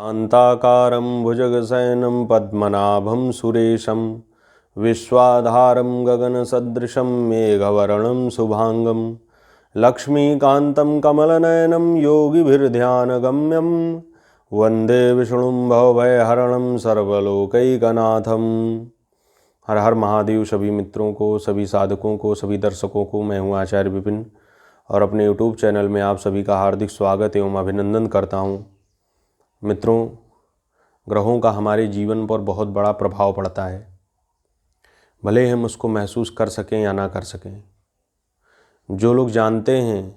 शान्ताकारं भुजगशयनं पद्मनाभं सुरेशं विश्वाधारं गगनसदृशं मेघवर्णं शुभांगं लक्ष्मीकान्तं कमलनयनं योगिभिर्ध्यानगम्यं वन्दे विष्णुं भवभयहरणं सर्वलोकैकनाथं। हर हर महादेव। सभी मित्रों को, सभी साधकों को, सभी दर्शकों को मैं हूँ आचार्य विपिन और अपने यूट्यूब चैनल में आप सभी का हार्दिक स्वागत एवं अभिनंदन करता हूँ। मित्रों, ग्रहों का हमारे जीवन पर बहुत बड़ा प्रभाव पड़ता है, भले हम उसको महसूस कर सकें या ना कर सकें। जो लोग जानते हैं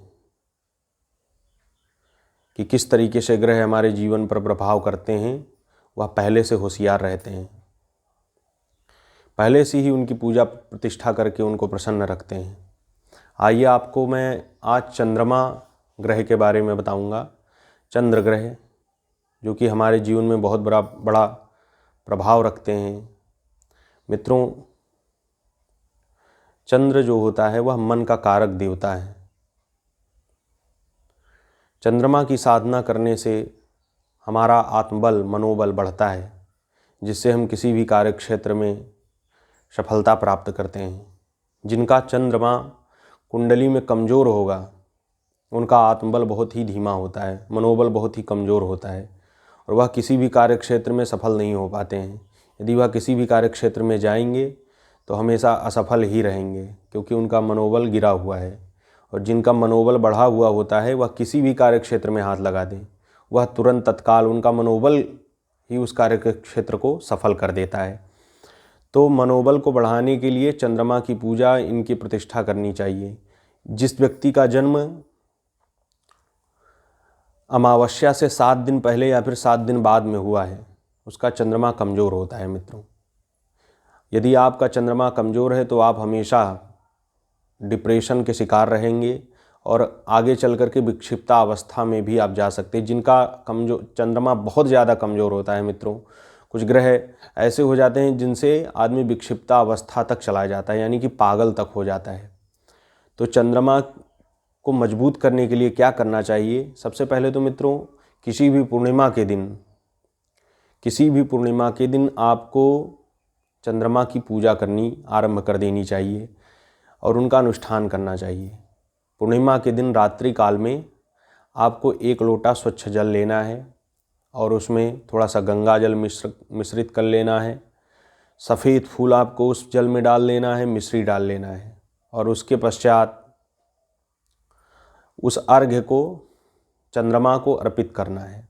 कि किस तरीके से ग्रह हमारे जीवन पर प्रभाव करते हैं, वह पहले से होशियार रहते हैं, पहले से ही उनकी पूजा प्रतिष्ठा करके उनको प्रसन्न रखते हैं। आइए आपको मैं आज चंद्रमा ग्रह के बारे में बताऊंगा। चंद्र ग्रह जो कि हमारे जीवन में बहुत बड़ा प्रभाव रखते हैं। मित्रों, चंद्र जो होता है वह मन का कारक देवता है। चंद्रमा की साधना करने से हमारा आत्मबल, मनोबल बढ़ता है, जिससे हम किसी भी कार्य क्षेत्र में सफलता प्राप्त करते हैं। जिनका चंद्रमा कुंडली में कमज़ोर होगा, उनका आत्मबल बहुत ही धीमा होता है, मनोबल बहुत ही कमज़ोर होता है और वह किसी भी कार्य क्षेत्र में सफल नहीं हो पाते हैं। यदि वह किसी भी कार्य क्षेत्र में जाएंगे तो हमेशा असफल ही रहेंगे, क्योंकि उनका मनोबल गिरा हुआ है। और जिनका मनोबल बढ़ा हुआ होता है, वह किसी भी कार्य क्षेत्र में हाथ लगा दें, वह तुरंत तत्काल उनका मनोबल ही उस कार्य के क्षेत्र को सफल कर देता है। तो मनोबल को बढ़ाने के लिए चंद्रमा की पूजा, इनकी प्रतिष्ठा करनी चाहिए। जिस व्यक्ति का जन्म अमावस्या से 7 दिन पहले या फिर 7 दिन बाद में हुआ है, उसका चंद्रमा कमज़ोर होता है। मित्रों, यदि आपका चंद्रमा कमज़ोर है तो आप हमेशा डिप्रेशन के शिकार रहेंगे और आगे चल कर के विक्षिप्ता अवस्था में भी आप जा सकते हैं। जिनका चंद्रमा बहुत ज़्यादा कमज़ोर होता है मित्रों, कुछ ग्रह ऐसे हो जाते हैं जिनसे आदमी विक्षिप्ता अवस्था तक चला जाता है, यानी कि पागल तक हो जाता है। तो चंद्रमा को मजबूत करने के लिए क्या करना चाहिए? सबसे पहले तो मित्रों, किसी भी पूर्णिमा के दिन आपको चंद्रमा की पूजा करनी आरंभ कर देनी चाहिए और उनका अनुष्ठान करना चाहिए। पूर्णिमा के दिन रात्रि काल में आपको 1 लोटा स्वच्छ जल लेना है और उसमें थोड़ा सा गंगा जल मिश्रित कर लेना है। सफ़ेद फूल आपको उस जल में डाल लेना है, मिश्री डाल लेना है और उसके पश्चात उस अर्घ्य को चंद्रमा को अर्पित करना है।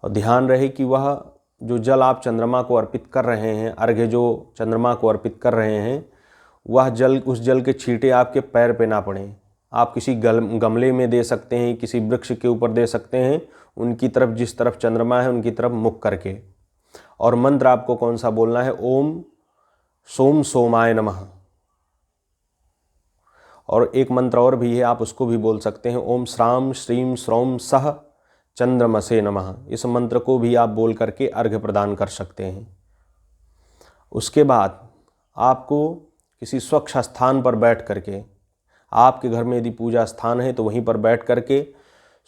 और ध्यान रहे कि वह जो जल आप चंद्रमा को अर्पित कर रहे हैं, अर्घ्य जो चंद्रमा को अर्पित कर रहे हैं, वह जल, उस जल के छींटे आपके पैर पे ना पड़ें। आप किसी गमले में दे सकते हैं, किसी वृक्ष के ऊपर दे सकते हैं, उनकी तरफ, जिस तरफ चंद्रमा है उनकी तरफ मुख करके। और मंत्र आपको कौन सा बोलना है? ओम सोम सोमाय नमः। और एक मंत्र और भी है, आप उसको भी बोल सकते हैं, ओम श्राम श्रीम श्रौम सह चंद्रमसे नमः। इस मंत्र को भी आप बोल करके अर्घ्य प्रदान कर सकते हैं। उसके बाद आपको किसी स्वच्छ स्थान पर बैठ करके, आपके घर में यदि पूजा स्थान है तो वहीं पर बैठ करके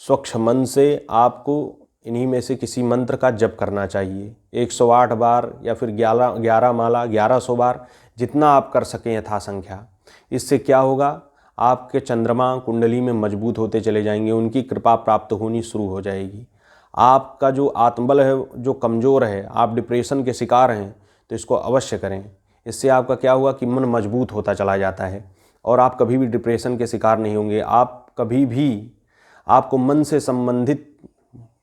स्वच्छ मन से आपको इन्हीं में से किसी मंत्र का जप करना चाहिए। 108 बार या फिर 11 माला, 1100 बार, जितना आप कर सकें यथासंख्या। इससे क्या होगा? आपके चंद्रमा कुंडली में मजबूत होते चले जाएंगे, उनकी कृपा प्राप्त होनी शुरू हो जाएगी। आपका जो आत्मबल है जो कमज़ोर है, आप डिप्रेशन के शिकार हैं, तो इसको अवश्य करें। इससे आपका क्या हुआ कि मन मजबूत होता चला जाता है और आप कभी भी डिप्रेशन के शिकार नहीं होंगे। आप कभी भी, आपको मन से संबंधित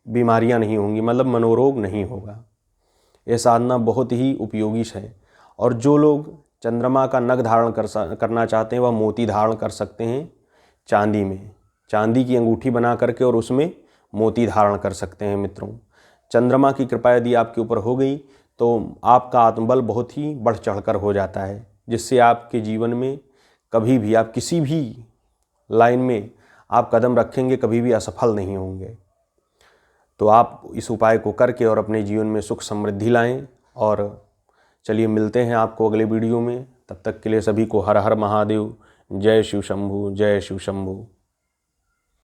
बीमारियां नहीं होंगी, मतलब मनोरोग नहीं होगा। यह साधना बहुत ही उपयोगी है। और जो लोग चंद्रमा का नग धारण करना चाहते हैं, वह मोती धारण कर सकते हैं चांदी में, चांदी की अंगूठी बना करके और उसमें मोती धारण कर सकते हैं। मित्रों, चंद्रमा की कृपा यदि आपके ऊपर हो गई तो आपका आत्मबल बहुत ही बढ़ चढ़कर हो जाता है, जिससे आपके जीवन में कभी भी, आप किसी भी लाइन में आप कदम रखेंगे, कभी भी असफल नहीं होंगे। तो आप इस उपाय को करके और अपने जीवन में सुख समृद्धि लाएं। और चलिए मिलते हैं आपको अगले वीडियो में। तब तक के लिए सभी को हर हर महादेव। जय शिव शंभू, जय शिव शंभू।